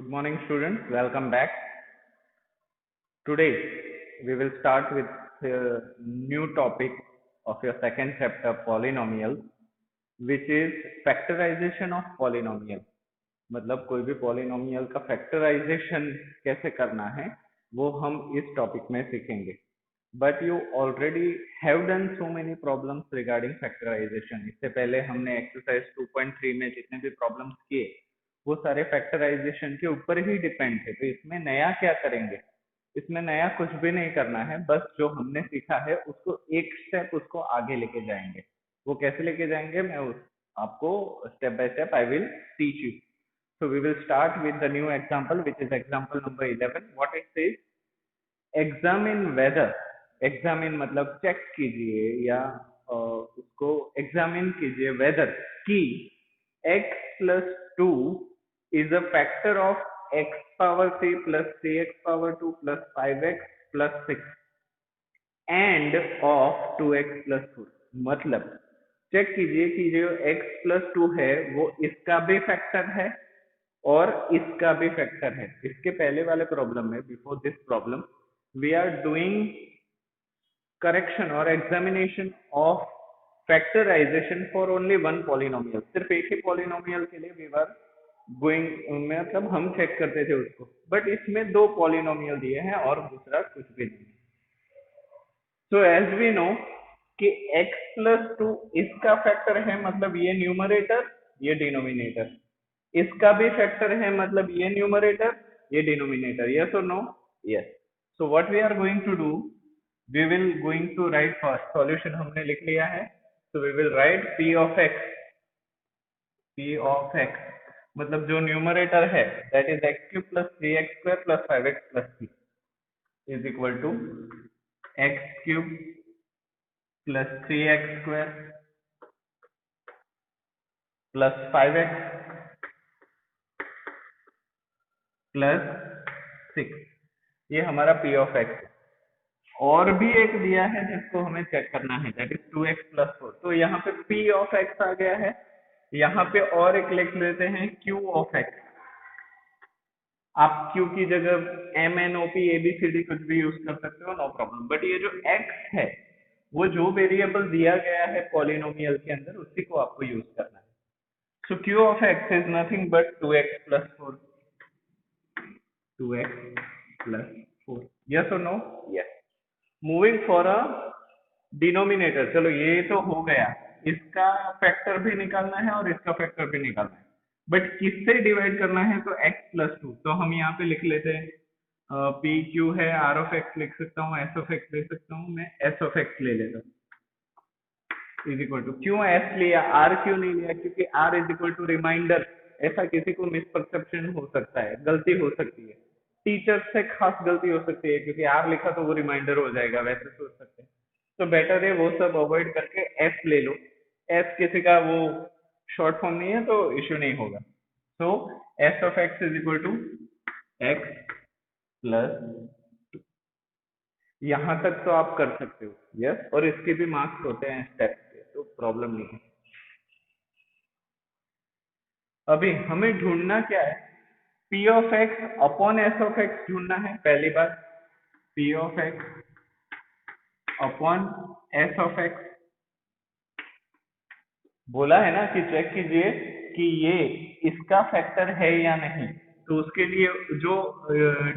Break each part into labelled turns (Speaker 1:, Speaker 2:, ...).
Speaker 1: Good morning, students. Welcome back. Today, we will start with a new topic of your second chapter, polynomial, which is factorization of polynomial. मतलब कोई भी polynomial का factorization कैसे करना है, वो हम इस topic में सीखेंगे. But you already have done so many problems regarding factorization. इससे पहले हमने exercise 2.3 में जितने भी problems किए वो सारे फैक्टराइजेशन के ऊपर ही डिपेंड है. तो इसमें नया क्या करेंगे? इसमें नया कुछ भी नहीं करना है, बस जो हमने सीखा है उसको एक स्टेप उसको आगे लेके जाएंगे. वो कैसे लेके जाएंगे मैं आपको step by step I will teach you. So we will start with the new example, which is example number 11. What it says, examine whether, examine मतलब चेक कीजिए या उसको examine कीजिए whether कि x plus 2 is a factor of x power 3 plus 3x power 2 plus 5x plus 6 and of 2x plus 4. मतलब check कीजिए कि जो x plus 2 है वो इसका भी फैक्टर है और इसका भी फैक्टर है. इसके पहले वाले प्रॉब्लम में, before this problem, we are doing correction और examination of factorization for only one polynomial. सिर्फ एक ही पॉलिनोमियल के लिए वी आर गोइंग, मतलब हम चेक करते थे उसको, बट इसमें दो पॉलिनोमियल दिए हैं और दूसरा कुछ भी नहीं. सो एज वी नो कि x प्लस 2 इसका फैक्टर है, मतलब ये न्यूमरेटर ये डिनोमिनेटर. इसका भी फैक्टर है, मतलब ये न्यूमरेटर ये डिनोमिनेटर. यस और no? Yes. So what we are going to do, we will going to write first solution. हमने लिख लिया है, so we will write p of x मतलब जो न्यूमरेटर है that is x cube plus 3x square plus 5x plus 3 is equal to x cube plus 3x square plus 5x plus 6. ये हमारा p of x. और भी एक दिया है जिसको हमें चेक करना है, दैट इज 2x प्लस 4. तो यहाँ पे p ऑफ x आ गया है. यहाँ पे और एक लिख लेते हैं q ऑफ x. आप q की जगह m n o p a b c d कुछ भी यूज कर सकते हो, नो प्रॉब्लम. बट ये जो x है वो जो वेरिएबल दिया गया है पॉलिनोमियल के अंदर उसी को आपको यूज करना है. So q of x is nothing but 2x plus 4. 2x plus 4. Yes और no? Yes. Moving for a denominator. चलो ये तो हो गया, इसका फैक्टर भी निकालना है और इसका फैक्टर भी निकालना है. बट किससे डिवाइड करना है? तो x प्लस 2. तो हम यहाँ पे लिख लेते हैं p q है, r ऑफ x लिख सकता हूँ, s ऑफ x ले सकता हूँ, मैं s ऑफ x ले लेता हूँ इज इक्वल टू. क्यों s लिया, r क्यों नहीं लिया? क्योंकि r is equal to remainder. ऐसा किसी को मिसपरसेप्शन हो सकता है, गलती हो सकती है, टीचर से खास गलती हो सकती है, क्योंकि r लिखा तो वो रिमाइंडर हो जाएगा, वैसे सोच सकते हैं. तो बेटर है वो सब अवॉइड करके s ले लो. s किसी का वो शॉर्ट फॉर्म नहीं है तो इश्यू नहीं होगा. So s of x is equal to x plus. यहां तक तो आप कर सकते हो. यस. और इसके भी मार्क्स होते हैं स्टेप पे, तो प्रॉब्लम नहीं है. अभी हमें ढूंढना क्या है? p of x upon s of x ढूंढना है पहली बार. p of x upon s of x. बोला है ना कि चेक कीजिए कि ये इसका फैक्टर है या नहीं. तो उसके लिए जो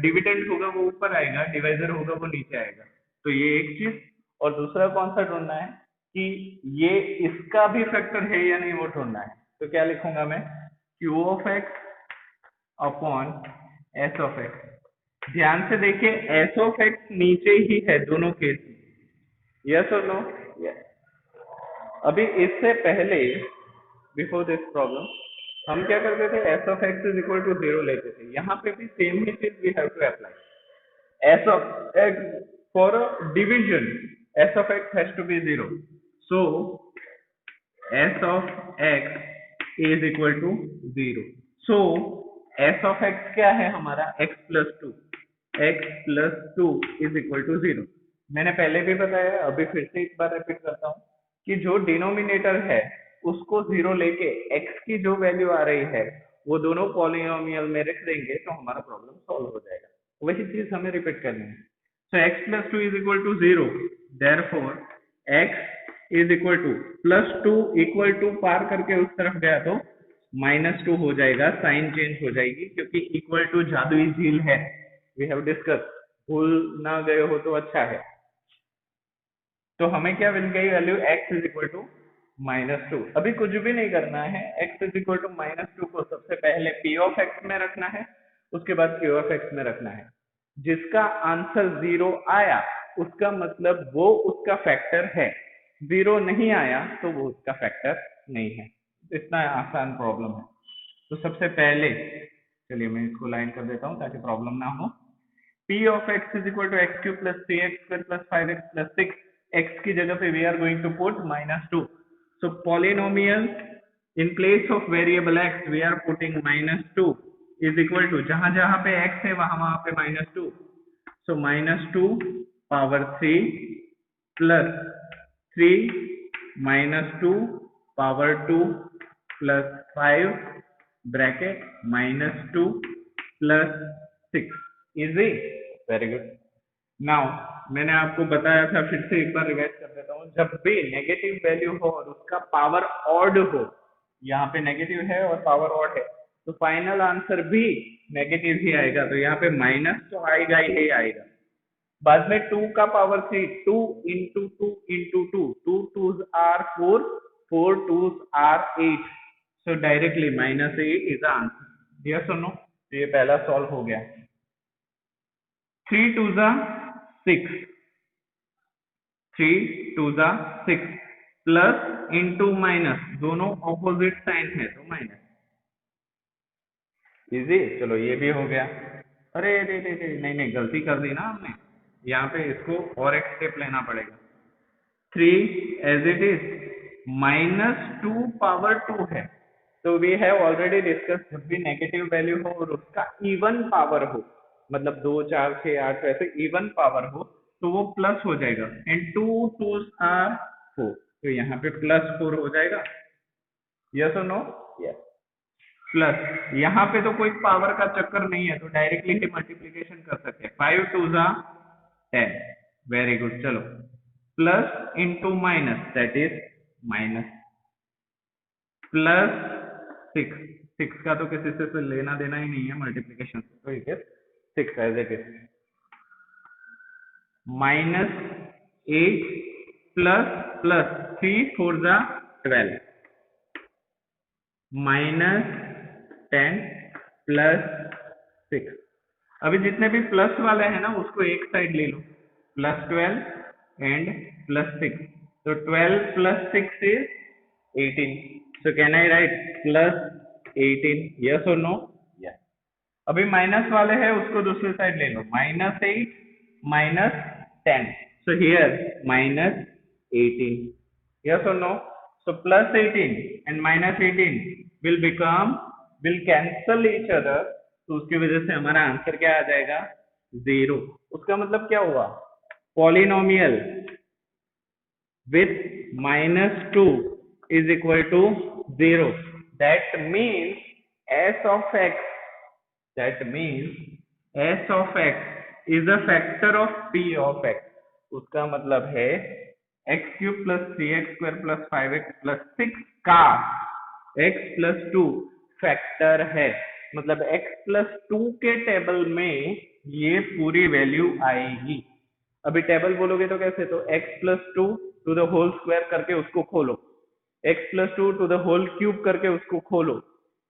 Speaker 1: डिविडेंड होगा वो ऊपर आएगा, डिवाइजर होगा वो नीचे आएगा. तो ये एक चीज. और दूसरा कौन सा ढूंढना है कि ये इसका भी फैक्टर है या नहीं वो ढूंढना है. तो क्या लिखूंगा मैं? q of x upon s of x. ध्यान से देखिए s ऑफ x नीचे ही है दोनों केस. यस और नो? यस. अभी इससे पहले, बिफोर दिस प्रॉब्लम, हम क्या करते थे? S of x is equal to 0 लेते थे. यहाँ पे भी सेम ही चीज we have to apply. S of x for division, s of x has to be 0. So s of x is equal to 0. So s of x क्या है हमारा? x plus 2. x plus 2 is equal to 0. मैंने पहले भी बताया, अभी फिर से एक बार रिपीट करता हूँ कि जो डिनोमिनेटर है उसको 0 लेके x की जो वैल्यू आ रही है वो दोनों पॉलिनोमियल में रख देंगे तो हमारा प्रॉब्लम सॉल्व हो जाएगा। वही चीज हमें रिपीट करनी है। So x plus two is equal to 0, therefore x is equal to plus two equal to पार करके उस तरफ गया तो -2 हो जाएगा, साइन चेंज हो जाएगी क्योंकि इक्वल टू जादुई झील है, वी हैव डिस्कस, भूल ना गए हो तो अच्छा है। तो हमें क्या मिल गई value, x is equal to -2। अभी कुछ भी नहीं करना है, x इज इक्वल टू -2 को सबसे पहले p ऑफ x में रखना है, उसके बाद q ऑफ x में रखना है। जिसका आंसर 0 आया उसका मतलब वो उसका फैक्टर है, 0 नहीं आया तो वो उसका फैक्टर नहीं है। इतना आसान प्रॉब्लम है। तो सबसे पहले चलिए मैं इसको लाइन कर देता हूँ ताकि प्रॉब्लम ना हो। p of x is equal to x cube plus 3x square plus 5x plus 6, x की जगह पे we are going to put -2. So polynomial in place of variable x we are putting -2 is equal to, जहां जहां पे x है वहां पे -2, so -2 power 3 plus 3 -2 power 2 plus 5 bracket -2 plus 6, easy, very good. Now मैंने आपको बताया था, फिर से एक बार रिवाइज कर देता हूँ, जब भी नेगेटिव वैल्यू हो और उसका पावर ऑड हो, यहाँ पे नेगेटिव है और पावर ऑड है तो फाइनल आंसर भी नेगेटिव ही आएगा। तो यहाँ पे माइनस तो आएगा ही आएगा। बाद में 2 का power 3, 2 into 2 into 2, 2 2s are 4, 4 2s are 8, so directly -8 is the answer. Yes और नो? तो ये पहला सॉल्व हो गया। 3 2s 6, 3 2s 6 plus into minus, दोनों ऑपोजिट साइन है तो माइनस, इजी। चलो ये भी हो गया। अरे रे रे रे, नहीं नहीं गलती कर दी ना हमने, यहाँ पे इसको और एक स्टेप लेना पड़ेगा। 3 एज इट इज -2 पावर 2 है, तो वी हैव ऑलरेडी डिस्कस, जब भी नेगेटिव वैल्यू हो और उसका इवन पावर हो, मतलब 2 4 6 8 ऐसे इवन पावर हो तो वो प्लस हो जाएगा, एंड 2 2s आर 4, तो यहाँ पे +4 हो जाएगा। यस और नो? यस। प्लस यहाँ पे तो कोई पावर का चक्कर नहीं है तो डायरेक्टली ही मल्टीप्लीकेशन कर सकते हैं। 5 2s 10, वेरी गुड। चलो plus into minus, that is minus, plus 6, 6 का तो किसी से लेना देना ही नहीं है मल्टीप्लीकेशन से, तो it is 6 as it is, -8 plus plus 3 4 12, -10 plus 6। अभी जितने भी प्लस वाले हैं ना उसको एक साइड ले लो, +12 एंड +6, तो 12 plus 6 is 18, so can I write +18? yes or no? yes। अभी माइनस वाले हैं उसको दूसरी साइड ले लो, -8 -10, so here -18, yes or no? so +18 and -18 will cancel each other, तो उसकी वजह से हमारा आंसर क्या आ जाएगा, 0। उसका मतलब क्या हुआ, polynomial with -2 is equal to 0, that means s of x, that means s of x is a factor of p of x। उसका मतलब है x cube plus 3x square plus 5x plus 6 का x प्लस 2 फैक्टर है, मतलब x plus 2 के table में ये पूरी वैल्यू आएगी। अभी टेबल बोलोगे तो कैसे, तो x plus 2 to the whole square करके उसको खोलो, x plus 2 to the whole cube करके उसको खोलो,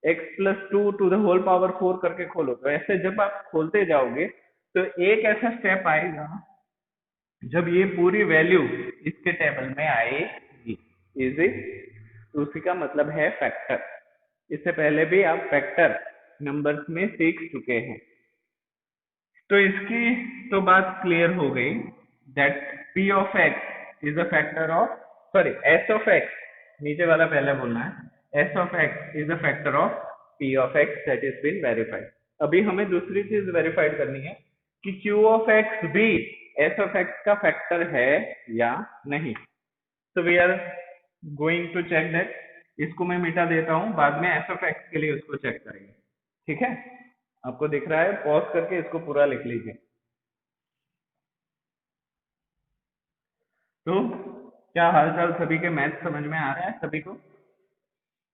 Speaker 1: x plus 2 to the whole power 4 करके खोलो। तो ऐसे जब आप खोलते जाओगे तो एक ऐसा स्टेप आएगा जब ये पूरी वैल्यू इसके टेबल में आएगी, इजी। उसी का मतलब है फैक्टर। इससे पहले भी आप फैक्टर नंबर्स में सीख चुके हैं, तो इसकी तो बात क्लियर हो गई, that p of x is a factor of, sorry s of x, नीचे वाला पहले बोलना है, s of x is a factor of p of x, that is been verified. अभी हमें दूसरी चीज वेरीफाइड करनी है कि q ऑफ x भी s ऑफ x का फैक्टर है या नहीं। So we are going to check that इसको मैं मिटा देता हूँ, बाद में एस ऑफ एक्स के लिए उसको चेक करेंगे। ठीक है, आपको दिख रहा है, पॉज करके इसको पूरा लिख लीजिए। तो क्या हालचाल सभी के, मैथ समझ में आ रहा है सभी को?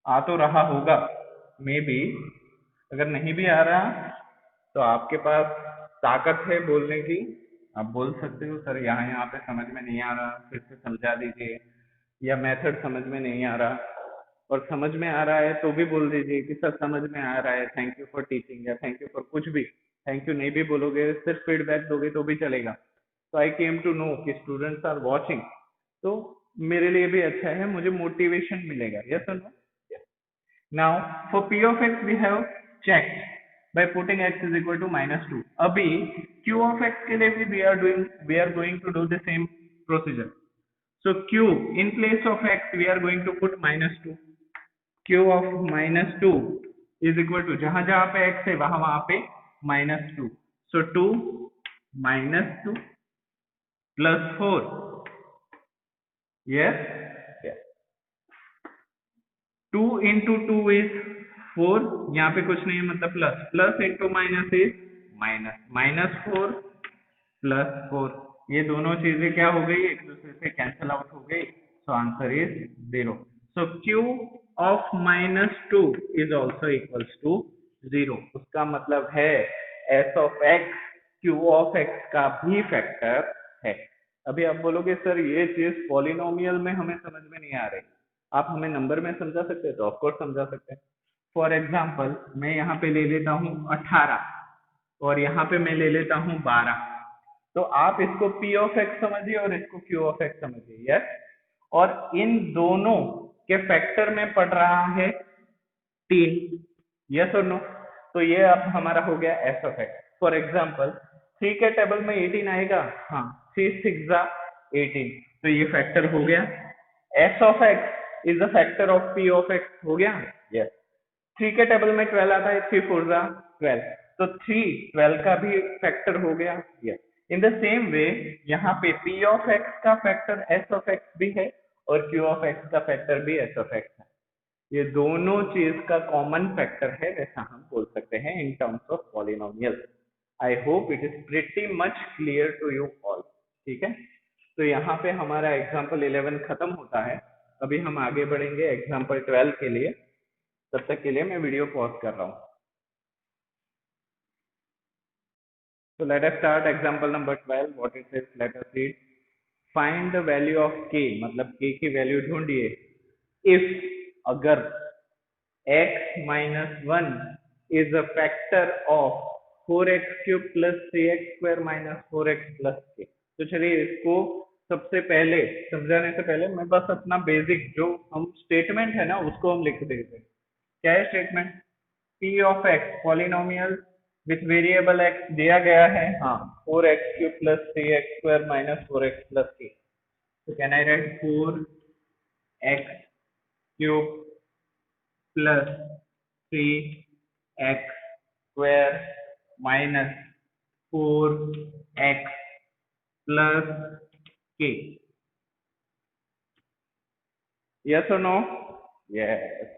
Speaker 1: आ तो रहा होगा मे बी, अगर नहीं भी आ रहा तो आपके पास ताकत है बोलने की, आप बोल सकते हो सर यहाँ यहाँ पे समझ में नहीं आ रहा, फिर से समझा दीजिए, या मेथड समझ में नहीं आ रहा, और समझ में आ रहा है तो भी बोल दीजिए कि सर समझ में आ रहा है, थैंक यू फॉर टीचिंग, या थैंक यू फॉर कुछ भी। थैंक यू नहीं भी बोलोगे, सिर्फ फीडबैक दोगे तो भी चलेगा। तो आई केम टू नो कि स्टूडेंट्स आर वॉचिंग, तो मेरे लिए भी अच्छा है, मुझे मोटिवेशन मिलेगा। यस और no? Now, for p of x we have checked by putting x is equal to -2. अभी q of x के लिए भी we are going to do the same procedure. So q in place of x we are going to put -2. q of -2 is equal to जहां जहां पे x है वहां वहां पे -2. So 2 -2 plus 4. Yes. Yes. 2 into 2 is 4, यहाँ पे कुछ नहीं है मतलब plus, plus into minus is minus, -4 plus 4, ये दोनों चीजें क्या हो गई, एक दूसरे से कैंसिल आउट हो गई, so answer is 0। So q of -2 is also equals to 0, उसका मतलब है s of x q of x का भी फैक्टर है। अभी आप बोलोगे सर ये चीज पॉलिनोमियल में हमें समझ में नहीं आ रही, आप हमें नंबर में समझा सकते हैं? तो ऑफकोर्स समझा सकते हैं। फॉर एग्जाम्पल मैं यहाँ पे ले लेता हूँ 18 और यहाँ पे मैं ले लेता हूँ 12, तो आप इसको p ऑफ x समझिए और इसको q ऑफ x समझिए। यस, और इन दोनों के फैक्टर में पड़ रहा है 3। यस और नो? तो ये अब हमारा हो गया s of x। For example 3 के टेबल में 18 आएगा, हाँ 3 6 18, तो ये फैक्टर हो गया। s of x is the factor of p of x, हो गया। यस, 3 के टेबल में 12 आता है, 3 4 12, तो 3 12 का भी फैक्टर हो गया। Yes, in the same way यहाँ पे p ऑफ x का फैक्टर s ऑफ x भी है और q ऑफ x का फैक्टर भी s ऑफ x है, ये दोनों चीज का कॉमन फैक्टर है, वैसा हम बोल सकते हैं in terms of polynomial. I hope it is pretty much clear to you all. ठीक है, तो यहाँ पे हमारा एग्जाम्पल 11 खत्म होता है, अभी हम आगे बढ़ेंगे एग्जाम्पल 12 के लिए, तब तक के लिए मैं वीडियो पॉज कर रहा हूँ। So let us start example number 12. What it says, let us read. Find the value of k, मतलब k की वैल्यू ढूंढिए if, अगर x minus 1 is a factor of 4x cube plus 3x square minus 4x plus k। तो चलिए इसको सबसे पहले समझाने से पहले मैं बस अपना बेसिक जो हम स्टेटमेंट है ना उसको हम लिख देते हैं। क्या है statement? p of x polynomial with variable x दिया गया है, हाँ 4x cube plus 3x square minus 4x plus k। तो can I write 4x cube plus 3x square minus 4x plus k। Yes और नो? यस।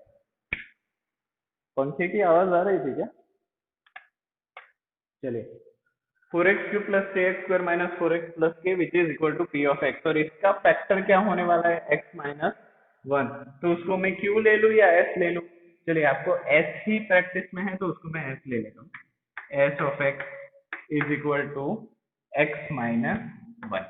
Speaker 1: पंखे की आवाज आ रही थी क्या? चलिए, 4x cube plus 3x square minus 4x plus K which is equal to p of x, और इसका फैक्टर क्या होने वाला है? x माइनस 1, तो उसको मैं q ले लूं या s ले लूं? चलिए, आपको s ही प्रैक्टिस में है तो उसको मैं s ले लेता हूँ। s of x is equal to x minus 1।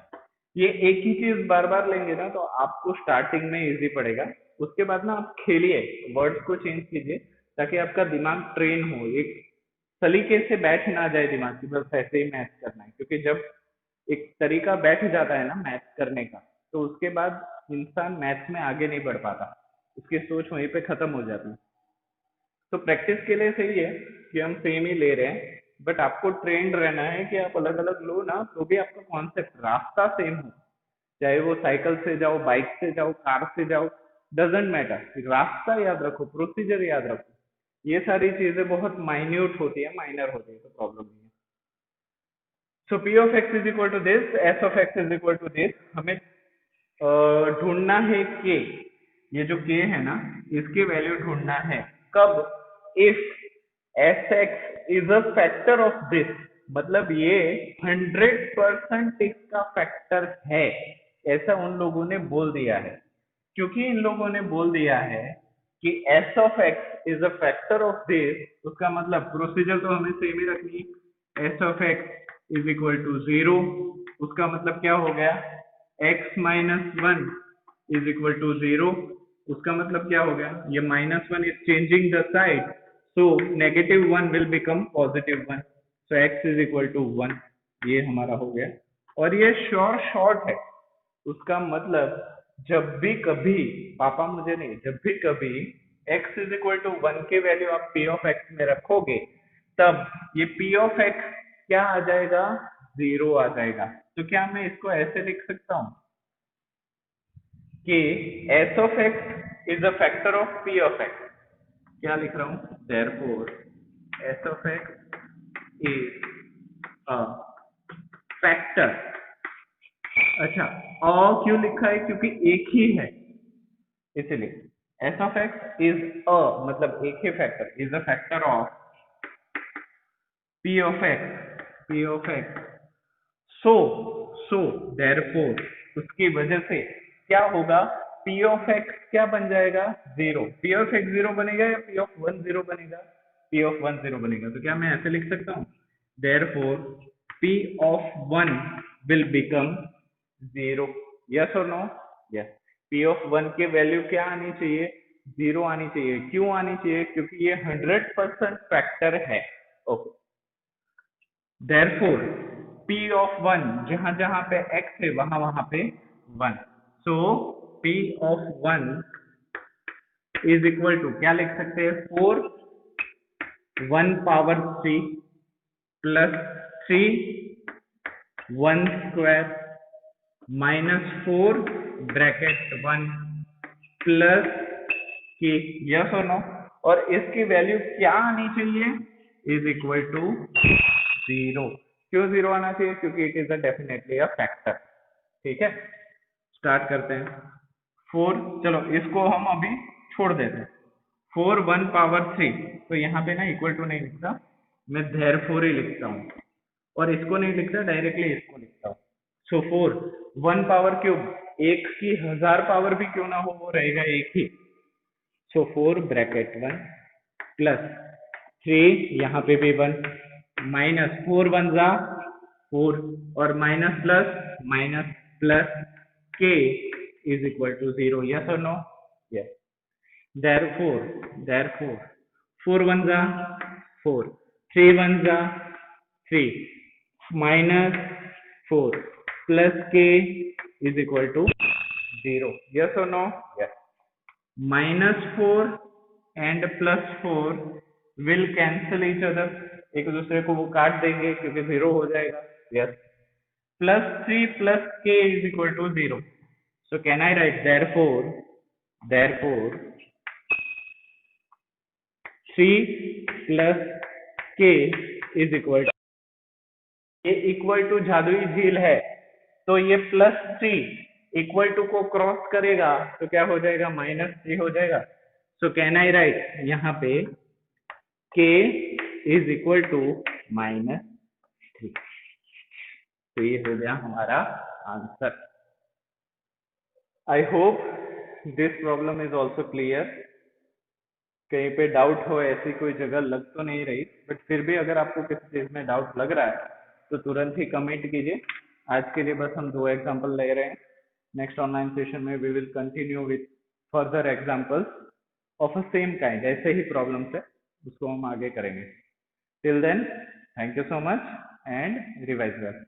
Speaker 1: ये एक ही चीज बार बार लेंगे ना तो आपको स्टार्टिंग में इजी पड़ेगा, उसके बाद ना आप खेलिए, वर्ड्स को चेंज कीजिए ताकि आपका दिमाग ट्रेन हो, एक सलीके से बैठ ना जाए दिमाग की, बस ऐसे ही मैथ करना है। क्योंकि जब एक तरीका बैठ जाता है ना मैथ करने का, तो उसके बाद इंसान मैथ में आगे नहीं बढ़ पाता, उसकी सोच वहीं पे खत्म हो जाती है। तो प्रैक्टिस के लिए सही है कि हम सेम ही ले रहे हैं, बट आपको ट्रेंड रहना है कि आप अलग अलग लो ना तो भी आपका कॉन्सेप्ट रास्ता सेम हो, चाहे वो साइकिल से जाओ, बाइक से जाओ, कार से जाओ, डजेंट मैटर, रास्ता याद रखो, प्रोसीजर याद रखो। ये सारी चीजें बहुत माइन्यूट होती है, माइनर होती है, तो प्रॉब्लम नहीं है। So p of x is equal to this, s of x is equal to this, हमें ढूंढना है k। ये जो k है ना, इसकी वैल्यू ढूंढना है कब, if sx is a factor of this, मतलब ये 100% इसका फैक्टर है, ऐसा उन लोगों ने बोल दिया है। क्योंकि इन लोगों ने बोल दिया है कि s of x is a factor of this, उसका मतलब प्रोसीजर तो हमें सेम ही रखनी है, s of x is equal to 0, उसका मतलब क्या हो गया, x minus 1 is equal to 0, उसका मतलब क्या हो गया, ये -1 is changing the side, so -1 will become +1, so x is equal to 1, ये हमारा हो गया। और ये श्योर शॉर्ट है, उसका मतलब जब भी कभी, पापा मुझे नहीं, जब भी कभी x इज इक्वल टू 1 की वैल्यू आप p ऑफ x में रखोगे, तब ये p ऑफ x क्या आ जाएगा, 0 आ जाएगा। तो क्या मैं इसको ऐसे लिख सकता हूँ कि s of x is a factor of p of x, क्या लिख रहा हूँ, therefore s of x is a factor. अच्छा, और क्यों लिखा है, क्योंकि एक ही है, इसलिए s of x is a, मतलब एक ही factor, is a factor of p of x, so therefore, उसकी वजह से क्या होगा, p of x क्या बन जाएगा, 0, p of x 0 बनेगा या p of 1 0 बनेगा, p of 1 0 बनेगा। तो क्या मैं ऐसे लिख सकता हूँ, therefore p of 1 will become 0, yes और नो, यस, p of 1 की वैल्यू क्या आनी चाहिए, 0 आनी चाहिए। क्यों आनी चाहिए, क्योंकि ये 100% फैक्टर है। ओके, therefore p of 1 जहां जहां पे x है वहां वहां पे 1, so p of 1 is equal to क्या लिख सकते हैं, 4 1 power 3 plus 3 1 square minus 4 bracket 1 plus की, यस और नो, और इसकी वैल्यू क्या आनी चाहिए, इज इक्वल टू 0। क्यों 0 आना चाहिए, क्योंकि it is a definitely a factor. ठीक है, स्टार्ट करते हैं। 4, चलो इसको हम अभी छोड़ देते हैं, 4 1 पावर 3, तो यहाँ पे ना इक्वल टू नहीं लिखता, मैं therefore ही लिखता हूँ, और इसको नहीं लिखता, डायरेक्टली इसको लिखता हूँ। सो 4 1 पावर क्यूब, एक की 1000 पावर भी क्यों ना हो, वो रहेगा एक ही, सो 4 ब्रैकेट 1 प्लस 3, यहाँ पे भी 1 माइनस 4 1 जा 4, और minus plus k is equal to 0, yes और नो, यस, therefore 4 1 जा 4, 3 1 जा 3, minus 4 plus k is equal to 0, yes और no, yes, -4 and +4 will cancel each other, एक दूसरे को वो काट देंगे क्योंकि 0 हो जाएगा, yes, +3 plus k is equal to 0, so can I write therefore 3 plus k is equal to, ये इक्वल टू जादुई झील है, तो ये +3 इक्वल टू को क्रॉस करेगा तो क्या हो जाएगा, -3 हो जाएगा, सो कैन आई राइट यहाँ पे k इज इक्वल टू -3, तो ये हो गया हमारा answer. I hope this problem is also clear, कहीं पे डाउट हो, ऐसी कोई जगह लग तो नहीं रही, बट फिर भी अगर आपको किसी चीज में डाउट लग रहा है तो तुरंत ही कमेंट कीजिए। आज के लिए बस हम 2 एग्जाम्पल ले रहे हैं, नेक्स्ट ऑनलाइन सेशन में we will continue with further examples of a same kind, ऐसे ही प्रॉब्लम्स है, उसको हम आगे करेंगे। Till then, thank you so much and revise well.